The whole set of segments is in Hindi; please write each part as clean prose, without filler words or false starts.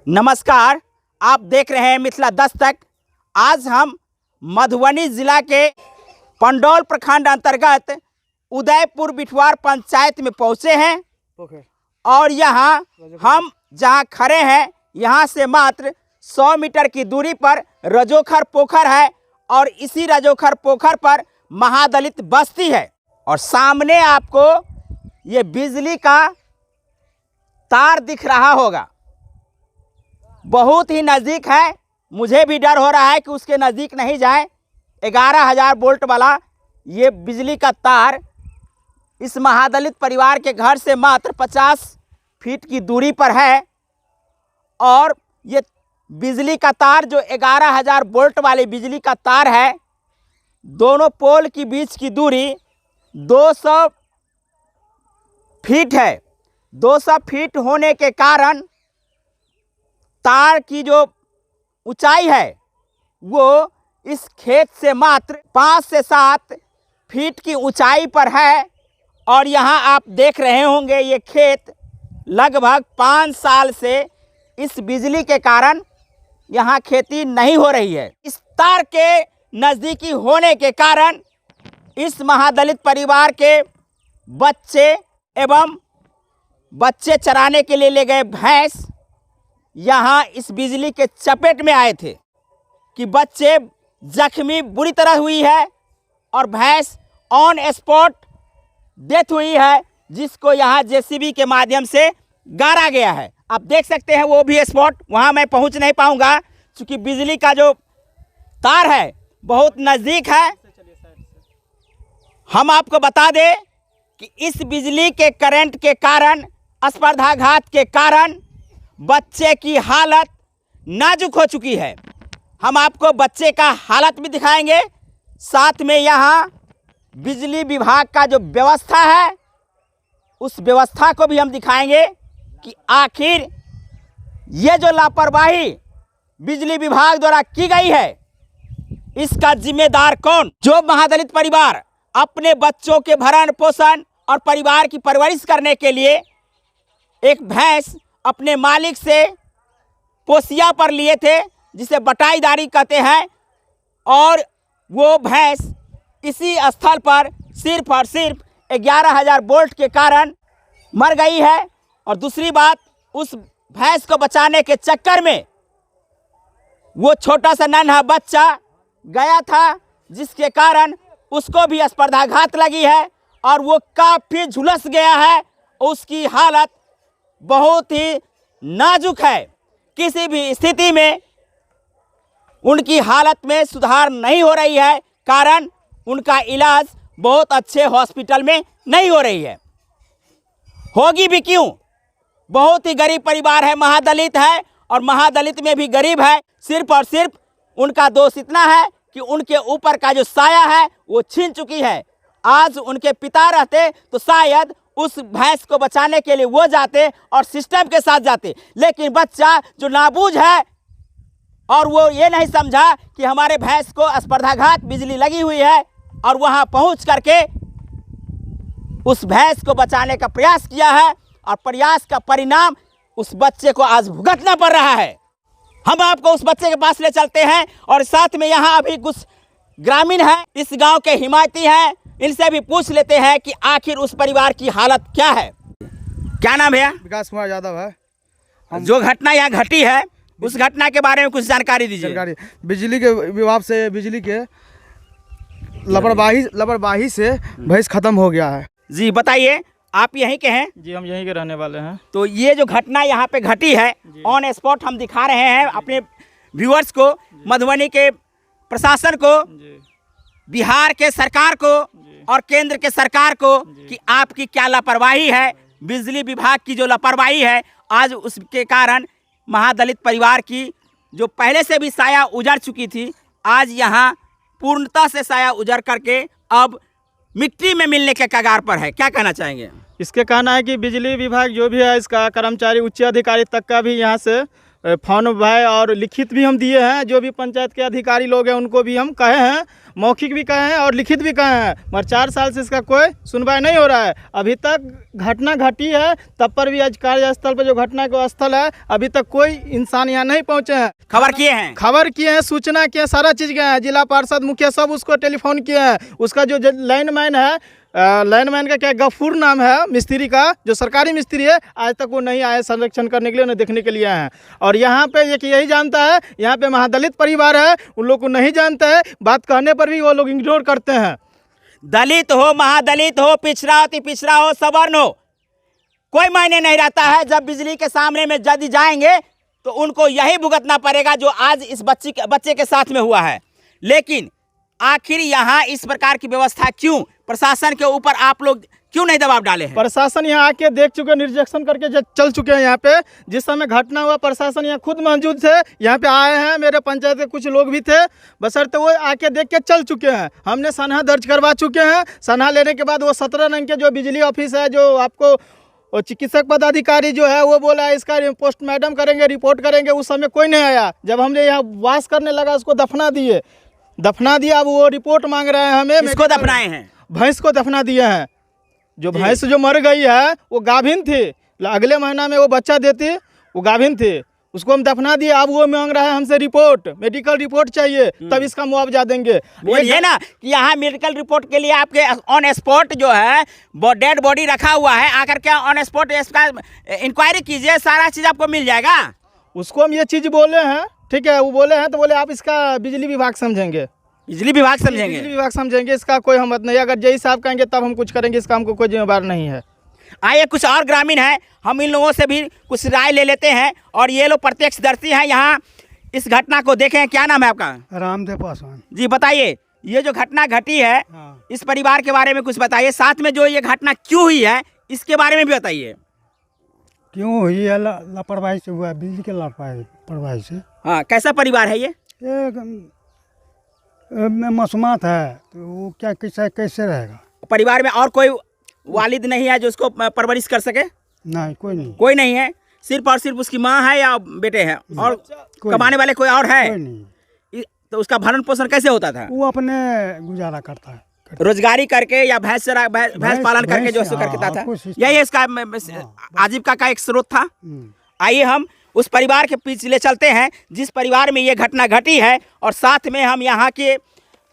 नमस्कार, आप देख रहे हैं मिथिला दस्तक। आज हम मधुबनी जिला के पंडौल प्रखंड अंतर्गत उदयपुर बिठवार पंचायत में पहुंचे हैं और यहाँ हम जहाँ खड़े हैं यहाँ से मात्र 100 मीटर की दूरी पर रजोखर पोखर है और इसी रजोखर पोखर पर महादलित बस्ती है और सामने आपको ये बिजली का तार दिख रहा होगा। बहुत ही नज़दीक है, मुझे भी डर हो रहा है कि उसके नज़दीक नहीं जाए। 11,000 वोल्ट वाला ये बिजली का तार इस महादलित परिवार के घर से मात्र 50 फीट की दूरी पर है और ये बिजली का तार जो 11,000 वोल्ट वाली बिजली का तार है, दोनों पोल के बीच की दूरी 200 फीट है। 200 फीट होने के कारण तार की जो ऊंचाई है वो इस खेत से मात्र 5 से 7 फीट की ऊंचाई पर है और यहाँ आप देख रहे होंगे ये खेत लगभग 5 साल से इस बिजली के कारण यहाँ खेती नहीं हो रही है। इस तार के नज़दीकी होने के कारण इस महादलित परिवार के बच्चे एवं बच्चे चराने के लिए ले गए भैंस यहाँ इस बिजली के चपेट में आए थे कि बच्चे जख्मी बुरी तरह हुई है और भैंस ऑन स्पॉट डेथ हुई है, जिसको यहाँ जेसीबी के माध्यम से गाड़ा गया है। आप देख सकते हैं वो भी स्पॉट, वहाँ मैं पहुँच नहीं पाऊँगा क्योंकि बिजली का जो तार है बहुत नज़दीक है। हम आपको बता दें कि इस बिजली के करंट के कारण, स्पर्धाघात के कारण बच्चे की हालत नाजुक हो चुकी है। हम आपको बच्चे का हालत भी दिखाएंगे, साथ में यहाँ बिजली विभाग का जो व्यवस्था है उस व्यवस्था को भी हम दिखाएंगे कि आखिर ये जो लापरवाही बिजली विभाग द्वारा की गई है इसका जिम्मेदार कौन। जो महादलित परिवार अपने बच्चों के भरण पोषण और परिवार की परवरिश करने के लिए एक भैंस अपने मालिक से पोसिया पर लिए थे, जिसे बटाईदारी कहते हैं, और वो भैंस इसी स्थल पर सिर्फ और सिर्फ 11,000 वोल्ट के कारण मर गई है। और दूसरी बात, उस भैंस को बचाने के चक्कर में वो छोटा सा नन्हा बच्चा गया था, जिसके कारण उसको भी स्पर्धाघात लगी है और वो काफ़ी झुलस गया है। उसकी हालत बहुत ही नाजुक है, किसी भी स्थिति में उनकी हालत में सुधार नहीं हो रही है, कारण उनका इलाज बहुत अच्छे हॉस्पिटल में नहीं हो रही है। होगी भी क्यों, बहुत ही गरीब परिवार है, महादलित है और महादलित में भी गरीब है। सिर्फ और सिर्फ उनका दोष इतना है कि उनके ऊपर का जो साया है वो छीन चुकी है। आज उनके पिता रहते तो शायद उस भैंस को बचाने के लिए वो जाते और सिस्टम के साथ जाते, लेकिन बच्चा जो नाबूझ है और वो ये नहीं समझा कि हमारे भैंस को स्पर्धाघात बिजली लगी हुई है और वहाँ पहुँच करके उस भैंस को बचाने का प्रयास किया है और प्रयास का परिणाम उस बच्चे को आज भुगतना पड़ रहा है। हम आपको उस बच्चे के पास ले चलते हैं और साथ में यहाँ अभी कुछ ग्रामीण हैं, इस गांव के हिमायती हैं, इनसे भी पूछ लेते हैं कि आखिर उस परिवार की हालत क्या है। क्या नाम है? विकास कुमार यादव है। जो घटना यहाँ घटी है उस घटना के बारे में कुछ जानकारी दीजिए। बिजली के विभाग से बिजली के लापरवाही से भैंस खत्म हो गया है। जी बताइए, आप यहीं के हैं? जी हम यहीं के रहने वाले हैं। तो ये जो घटना यहाँ पे घटी है ऑन स्पॉट हम दिखा रहे हैं अपने व्यूअर्स को, मधुबनी के प्रशासन को, बिहार के सरकार को और केंद्र के सरकार को कि आपकी क्या लापरवाही है। बिजली विभाग की जो लापरवाही है, आज उसके कारण महादलित परिवार की जो पहले से भी साया उजड़ चुकी थी, आज यहाँ पूर्णतः से साया उजड़ करके अब मिट्टी में मिलने के कगार पर है। क्या कहना चाहेंगे? इसके कहना है कि बिजली विभाग जो भी है इसका कर्मचारी, उच्च अधिकारी तक का भी यहाँ से फोन भाई और लिखित भी हम दिए हैं। जो भी पंचायत के अधिकारी लोग हैं उनको भी हम कहे हैं, मौखिक भी कहे हैं और लिखित भी कहे हैं, मगर 4 साल से इसका कोई सुनवाई नहीं हो रहा है। अभी तक घटना घटी है तब पर भी आज कार्यस्थल पर जो घटना का स्थल है अभी तक कोई इंसान यहाँ नहीं पहुँचे हैं। खबर किए हैं, सूचना किए हैं, सारा चीज़ गए हैं, जिला पार्षद मुखिया सब उसको टेलीफोन किए हैं। उसका जो लाइनमैन है, लाइनमैन का क्या गफूर नाम है मिस्त्री का, जो सरकारी मिस्त्री है, आज तक वो नहीं आए संरक्षण करने के लिए, उन्हें देखने के लिए आए हैं। और यहाँ पे यही जानता है, यहाँ पे महादलित परिवार है, उन लोग को नहीं जानता है, बात कहने पर भी वो लोग इग्नोर करते हैं। दलित हो, महादलित हो, पिछड़ा अति पिछड़ा हो, सवर्ण हो, कोई मायने नहीं रहता है। जब बिजली के सामने में यदि जाएंगे तो उनको यही भुगतना पड़ेगा जो आज इस बच्चे के साथ में हुआ है। लेकिन आखिर यहाँ इस प्रकार की व्यवस्था क्यों, प्रशासन के ऊपर आप लोग क्यों नहीं दबाव डाले हैं? प्रशासन यहाँ आके देख चुके, निरीक्षण करके चल चुके हैं। यहाँ पे जिस समय घटना हुआ प्रशासन यहाँ खुद मौजूद थे, यहाँ पे आए हैं, मेरे पंचायत के कुछ लोग भी थे, बशर्ते वो आके देख के चल चुके हैं। हमने सनहा दर्ज करवा चुके हैं। सनहा लेने के बाद वो 17 रंग के जो बिजली ऑफिस है, जो आपको और चिकित्सक पदाधिकारी जो है वो बोला इसका पोस्टमार्टम करेंगे, रिपोर्ट करेंगे। उस समय कोई नहीं आया। जब हमने यहाँ वास करने लगा उसको दफना दिए। अब वो रिपोर्ट मांग रहे हैं हमें। किसको दफनाए हैं? भैंस को दफना दिए हैं। जो भैंस जो मर गई है वो गाभिन थी, अगले महीना में वो बच्चा देती, वो गाभिन थी, उसको हम दफना दिए। अब वो मांग रहा है हमसे रिपोर्ट, मेडिकल रिपोर्ट चाहिए, तब इसका मुआवजा देंगे। बोलिए ना कि यहाँ मेडिकल रिपोर्ट के लिए आपके ऑन स्पॉट जो है डेड बॉडी रखा हुआ है, आकर के ऑन स्पॉट इसका इंक्वायरी कीजिए, सारा चीज़ आपको मिल जाएगा। उसको हम ये चीज़ बोले हैं, ठीक है, वो बोले हैं तो बोले आप इसका बिजली विभाग समझेंगे, बिजली विभाग समझेंगे, बिजली विभाग समझेंगे, इसका कोई हम मत नहीं। अगर जय साहब कहेंगे तब हम कुछ करेंगे, इसका हमको कोई जिम्मेदार नहीं है। आइए कुछ और ग्रामीण हैं, हम इन लोगों से भी कुछ राय ले लेते हैं। और ये लोग प्रत्यक्षदर्शी हैं, यहाँ इस घटना को देखे हैं। क्या नाम है आपका? रामदेव पासवान जी बताइए, ये जो घटना घटी है इस परिवार के बारे में कुछ बताइए, साथ में जो ये घटना क्यों हुई है इसके बारे में भी बताइए। क्यों हुई है? लापरवाही से हुआ, बिजली के लापरवाही से। हाँ, कैसा परिवार है ये? मासूमात है तो वो क्या कैसे रहेगा? परिवार में और कोई वालिद नहीं है जो उसको परवरिश कर सके? नहीं, कोई नहीं है। सिर्फ और सिर्फ उसकी माँ है या बेटे हैं, और कमाने वाले कोई और है? कोई नहीं। तो उसका भरण पोषण कैसे होता था? वो अपने गुजारा करता है, रोजगारी करके या भैंस पालन करके जो करता था, यही इसका आजीविका का एक स्रोत था। आइए हम उस परिवार के पीछे चलते हैं जिस परिवार में ये घटना घटी है, और साथ में हम यहाँ के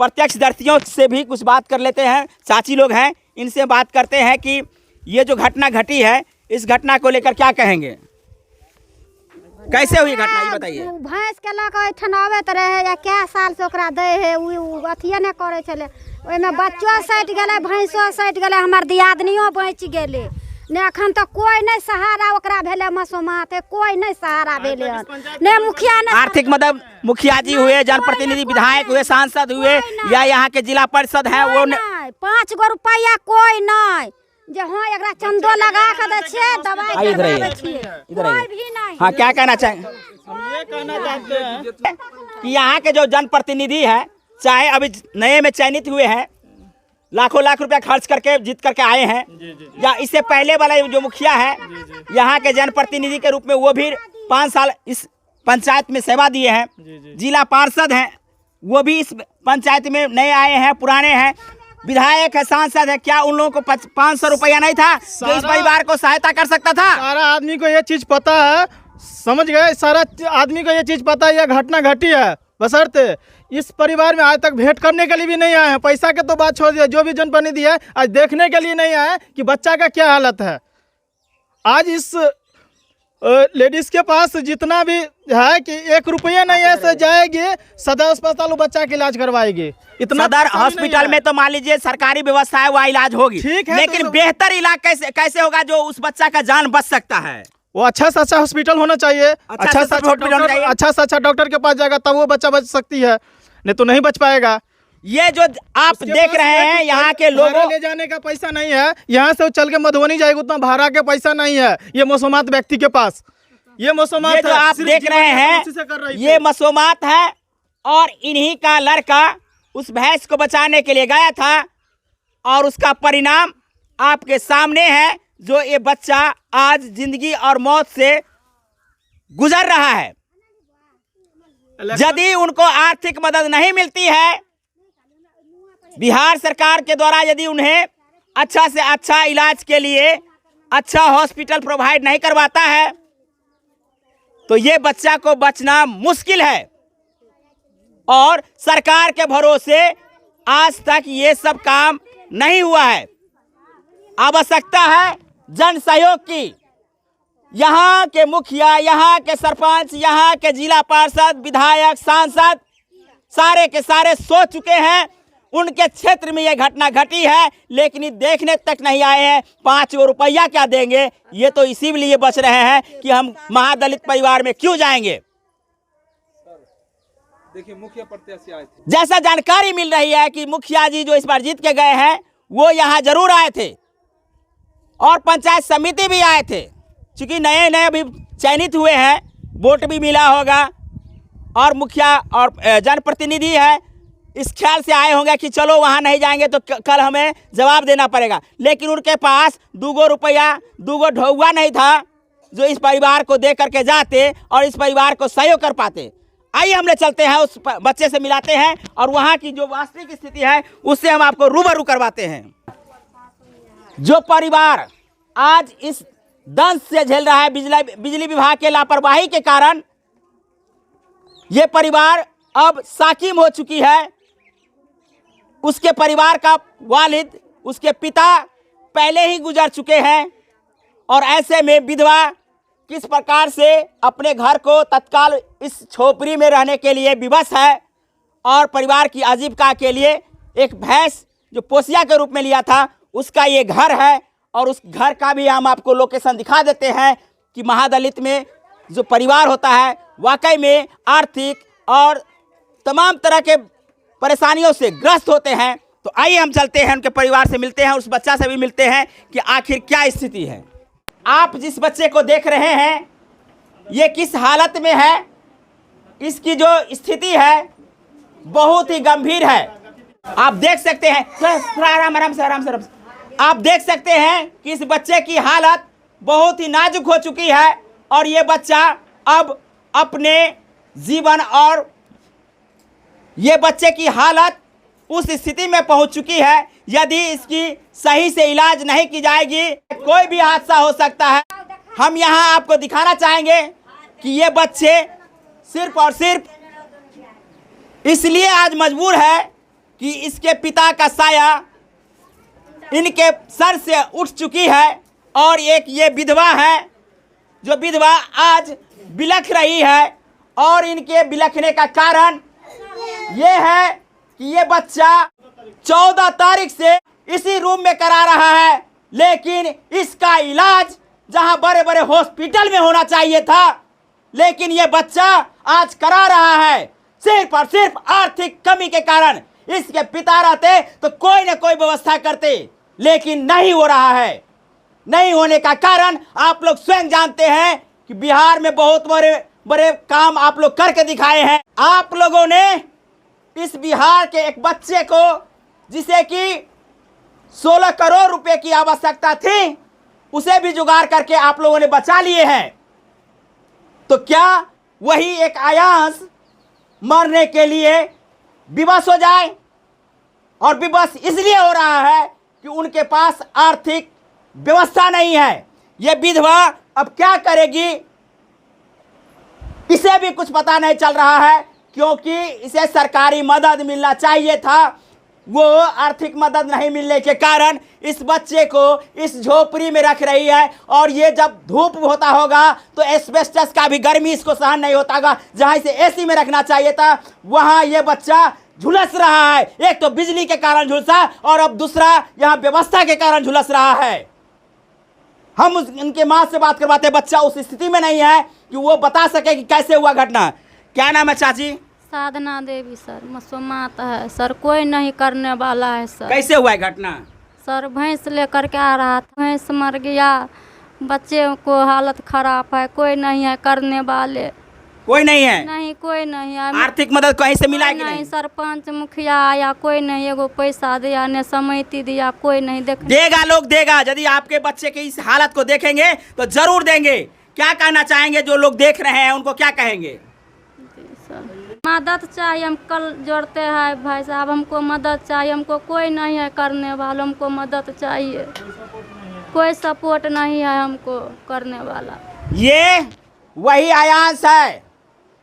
प्रत्यक्षदर्शियों से भी कुछ बात कर लेते हैं। चाची लोग हैं, इनसे बात करते हैं कि ये जो घटना घटी है इस घटना को लेकर क्या कहेंगे, कैसे हुई घटना ये बताइए। भैंस के लऽ कऽ एहिठाम अबैत रहे या क्या साल से ओकरा दै है, उ अथिये नहि करै छलै। ओहिमे बच्चो सटि गेलै, भैंसो सटि गेलै, हमर दियादनियो बचि गेलै। ने अखन तक कोई नहीं सहारा ओकरा भेले, मासूमात है, कोई नहीं सहारा भेले। ने मुखिया ने आर्थिक मदद, मुखिया जी हुए, जनप्रतिनिधि, विधायक हुए, सांसद हुए, या यहाँ के जिला परिषद है, वो 5 गो रुपया कोई नहीं जे हाँ एकरा चंदो लगा के दे छे, दवाई करवावे छिए, कोई भी नहीं। हाँ, क्या कहना चाहेंगे? हम ये कहना चाहते हैं कि यहाँ के जो जनप्रतिनिधि है, चाहे अभी नए में चयनित हुए हैं, लाखों लाख रुपया खर्च करके जीत करके आए हैं, या इससे पहले वाला जो मुखिया है यहाँ के जनप्रतिनिधि के रूप में वो भी 5 साल इस पंचायत में सेवा दिए हैं, जिला पार्षद हैं वो भी इस पंचायत में नए आए हैं, पुराने हैं, विधायक है, सांसद है, क्या उन लोगों को 500 रुपया नहीं था जो इस परिवार को सहायता कर सकता था? सारा आदमी को ये चीज़ पता है, समझ गए, सारा आदमी को ये चीज़ पता है ये घटना घटी है, बशर्ते इस परिवार में आज तक भेंट करने के लिए भी नहीं आए हैं। पैसा के तो बात छोड़ दिया, जो भी जनप्रतिनिधि है आज देखने के लिए नहीं आए कि बच्चा का क्या हालत है। आज इस लेडीज के पास जितना भी है कि 1 रुपया नहीं है से जाएगी सदर अस्पताल वो बच्चा का इलाज करवाएगी। इतना सदर हॉस्पिटल में तो मान लीजिए सरकारी व्यवस्था है, वहाँ इलाज होगी, ठीक है, लेकिन तो बेहतर इलाज कैसे होगा जो उस बच्चा का जान बच सकता है? वो अच्छा से अच्छा हॉस्पिटल होना चाहिए, अच्छा से अच्छा डॉक्टर के पास जाएगा तब वो बच्चा बच सकती है, नहीं तो नहीं बच पाएगा। ये जो आप देख रहे हैं यहाँ के लोगों, ले जाने का पैसा नहीं है, यहाँ से चल के मधुबनी जाएगा उतना भाड़ा के पैसा नहीं है ये मासूमात व्यक्ति के पास। ये मासूमात जो आप देख रहे हैं ये मासूमात है, और इन्हीं का लड़का उस भैंस को बचाने के लिए गया था और उसका परिणाम आपके सामने है, जो ये बच्चा आज जिंदगी और मौत से गुजर रहा है। यदि उनको आर्थिक मदद नहीं मिलती है, बिहार सरकार के द्वारा यदि उन्हें अच्छा से अच्छा इलाज के लिए अच्छा हॉस्पिटल प्रोवाइड नहीं करवाता है, तो ये बच्चा को बचना मुश्किल है। और सरकार के भरोसे आज तक ये सब काम नहीं हुआ है। आवश्यकता है जन सहयोग की। यहाँ के मुखिया, यहाँ के सरपंच, यहाँ के जिला पार्षद, विधायक, सांसद सारे के सारे सोच चुके हैं। उनके क्षेत्र में ये घटना घटी है, लेकिन ये देखने तक नहीं आए हैं। 5 रुपया क्या देंगे, ये तो इसीलिए बच रहे हैं कि हम महादलित परिवार में क्यों जाएंगे। देखिए, मुखिया प्रत्याशी आए थे। जैसा जानकारी मिल रही है कि मुखिया जी जो इस बार जीत के गए हैं, वो यहाँ जरूर आए थे और पंचायत समिति भी आए थे। चूंकि नए नए अभी चयनित हुए हैं, वोट भी मिला होगा और मुखिया और जनप्रतिनिधि है, इस ख्याल से आए होंगे कि चलो वहाँ नहीं जाएंगे तो कल हमें जवाब देना पड़ेगा। लेकिन उनके पास 2 रुपया 2 ढौआ नहीं था जो इस परिवार को दे करके जाते और इस परिवार को सहयोग कर पाते। आइए हमने चलते हैं, उस बच्चे से मिलाते हैं और वहाँ की जो वास्तविक स्थिति है उससे हम आपको रूबरू करवाते हैं। जो परिवार आज इस दंश से झेल रहा है बिजली विभाग के लापरवाही के कारण, ये परिवार अब साकिम हो चुकी है। उसके परिवार का वालिद, उसके पिता पहले ही गुजर चुके हैं और ऐसे में विधवा किस प्रकार से अपने घर को तत्काल इस झोपड़ी में रहने के लिए विवश है और परिवार की आजीविका के लिए एक भैंस जो पोसिया के रूप में लिया था उसका ये घर है। और उस घर का भी हम आपको लोकेशन दिखा देते हैं कि महादलित में जो परिवार होता है वाकई में आर्थिक और तमाम तरह के परेशानियों से ग्रस्त होते हैं। तो आइए हम चलते हैं, उनके परिवार से मिलते हैं, उस बच्चा से भी मिलते हैं कि आखिर क्या स्थिति है। आप जिस बच्चे को देख रहे हैं ये किस हालत में है, इसकी जो स्थिति है बहुत ही गंभीर है। आप देख सकते हैं, थोड़ा आराम से आप देख सकते हैं कि इस बच्चे की हालत बहुत ही नाजुक हो चुकी है और ये बच्चा अब अपने जीवन और ये बच्चे की हालत उस स्थिति में पहुंच चुकी है। यदि इसकी सही से इलाज नहीं की जाएगी कोई भी हादसा हो सकता है। हम यहां आपको दिखाना चाहेंगे कि ये बच्चे सिर्फ और सिर्फ इसलिए आज मजबूर है कि इसके पिता का साया इनके सर से उठ चुकी है और एक ये विधवा है जो विधवा आज बिलख रही है। और इनके बिलखने का कारण ये है कि ये बच्चा 14 तारीख से इसी रूम में करा रहा है, लेकिन इसका इलाज जहां बड़े बड़े हॉस्पिटल में होना चाहिए था, लेकिन ये बच्चा आज करा रहा है सिर्फ और सिर्फ आर्थिक कमी के कारण। इसके पिता रहते तो कोई न कोई व्यवस्था करते, लेकिन नहीं हो रहा है। नहीं होने का कारण आप लोग स्वयं जानते हैं कि बिहार में बहुत बड़े बड़े काम आप लोग करके दिखाए हैं। आप लोगों ने इस बिहार के एक बच्चे को जिसे कि 16 करोड़ रुपए की आवश्यकता थी, उसे भी जुगाड़ करके आप लोगों ने बचा लिए हैं। तो क्या वही एक आयांश मरने के लिए विवश हो जाए? और विवश इसलिए हो रहा है कि उनके पास आर्थिक व्यवस्था नहीं है। ये विधवा अब क्या करेगी इसे भी कुछ पता नहीं चल रहा है, क्योंकि इसे सरकारी मदद मिलना चाहिए था। वो आर्थिक मदद नहीं मिलने के कारण इस बच्चे को इस झोपड़ी में रख रही है। और ये जब धूप होता होगा तो एस्बेस्टस का भी गर्मी इसको सहन नहीं होता होगा। जहाँ इसे एसी में रखना चाहिए था वहाँ ये बच्चा झुलस रहा है। एक तो बिजली के कारण झुलसा और अब दूसरा यहाँ व्यवस्था के कारण झुलस रहा है। हम उनके माँ से बात करवाते, बच्चा उस स्थिति में नहीं है कि वो बता सके कि कैसे हुआ घटना। क्या नाम है चाची? साधना देवी सर, मसूमात है सर, कोई नहीं करने वाला है सर। कैसे हुआ है घटना? सर भैंस लेकर के आ रहा था, भैंस मर गया, बच्चे को हालत खराब है, कोई नहीं है करने वाले। कोई नहीं है? नहीं, कोई नहीं है। आर्थिक मदद कहीं से मिला है कि नहीं? सरपंच मुखिया आया, कोई नहीं, एगो पैसा दिया ने समिति दिया, कोई नहीं देख। देगा, लोग देगा। यदि आपके बच्चे की इस हालत को देखेंगे तो जरूर देंगे, क्या कहना चाहेंगे? जो लोग देख रहे हैं उनको क्या कहेंगे? मदद चाहिए, हम कल जोड़ते हैं भाई साहब, हमको मदद चाहिए, हमको कोई नहीं है करने वाला, हमको मदद चाहिए, कोई सपोर्ट नहीं है हमको करने वाला। ये वही आयांश है,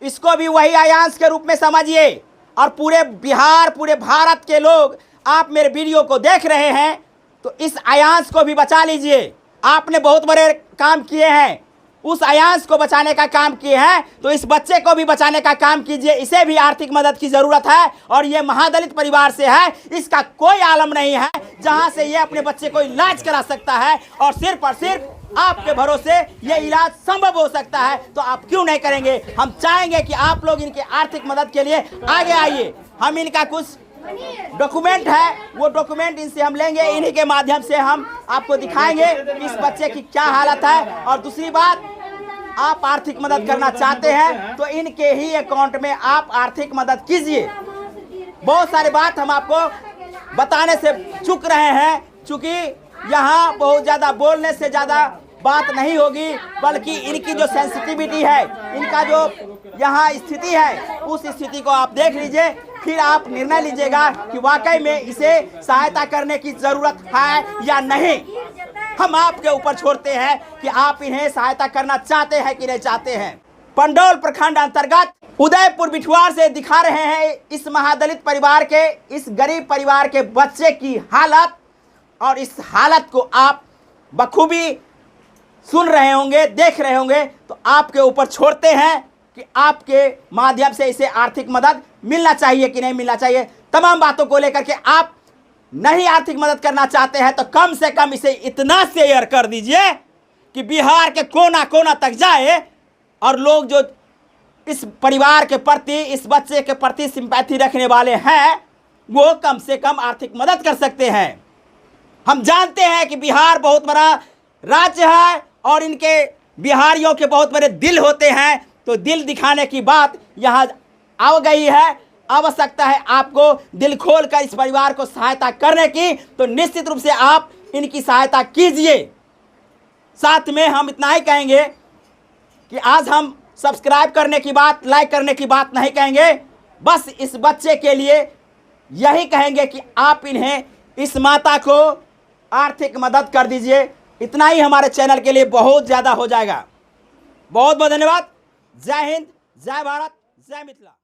इसको भी वही आयांश के रूप में समझिए। और पूरे बिहार, पूरे भारत के लोग आप मेरे वीडियो को देख रहे हैं तो इस आयांश को भी बचा लीजिए। आपने बहुत बड़े काम किए हैं, उस आयांश को बचाने का काम किए हैं, तो इस बच्चे को भी बचाने का काम कीजिए। इसे भी आर्थिक मदद की ज़रूरत है और ये महादलित परिवार से है, इसका कोई आलम नहीं है जहां से ये अपने बच्चे को इलाज करा सकता है और सिर्फ और सिर्फ आपके भरोसे ये इलाज संभव हो सकता है। तो आप क्यों नहीं करेंगे? हम चाहेंगे कि आप लोग इनके आर्थिक मदद के लिए आगे आइए। हम इनका कुछ डॉक्यूमेंट है, वो डॉक्यूमेंट इनसे हम लेंगे, इन्हीं के माध्यम से हम आपको दिखाएंगे कि इस बच्चे की क्या हालत है। और दूसरी बात, आप आर्थिक मदद करना चाहते हैं तो इनके ही अकाउंट में आप आर्थिक मदद कीजिए। बहुत सारी बात हम आपको बताने से चूक रहे हैं, चूंकि यहाँ बहुत ज़्यादा बोलने से ज़्यादा बात नहीं होगी, बल्कि इनकी जो सेंसिटिविटी है, इनका जो यहाँ स्थिति है, उस स्थिति को आप देख लीजिए, फिर आप निर्णय लीजिएगा कि वाकई में इसे सहायता करने की ज़रूरत है या नहीं। हम आपके ऊपर छोड़ते हैं कि आप इन्हें सहायता करना चाहते हैं कि नहीं चाहते हैं। पंडौल प्रखंड अंतर्गत उदयपुर बिठवार से दिखा रहे हैं इस महादलित परिवार के, इस गरीब परिवार के बच्चे की हालत, और इस हालत को आप बखूबी सुन रहे होंगे, देख रहे होंगे, तो आपके ऊपर छोड़ते हैं कि आपके माध्यम से इसे आर्थिक मदद मिलना चाहिए कि नहीं मिलना चाहिए। तमाम बातों को लेकर के आप नहीं आर्थिक मदद करना चाहते हैं तो कम से कम इसे इतना शेयर कर दीजिए कि बिहार के कोना कोना तक जाए और लोग जो इस परिवार के प्रति, इस बच्चे के प्रति सिंपैथी रखने वाले हैं, वो कम से कम आर्थिक मदद कर सकते हैं। हम जानते हैं कि बिहार बहुत बड़ा राज्य है और इनके बिहारियों के बहुत बड़े दिल होते हैं, तो दिल दिखाने की बात यहाँ आ गई है। आवश्यकता है आपको दिल खोलकर इस परिवार को सहायता करने की, तो निश्चित रूप से आप इनकी सहायता कीजिए। साथ में हम इतना ही कहेंगे कि आज हम सब्सक्राइब करने की बात, लाइक करने की बात नहीं कहेंगे, बस इस बच्चे के लिए यही कहेंगे कि आप इन्हें, इस माता को आर्थिक मदद कर दीजिए। इतना ही हमारे चैनल के लिए बहुत ज़्यादा हो जाएगा। बहुत बहुत धन्यवाद। जय हिंद, जय भारत, जय मिथिला।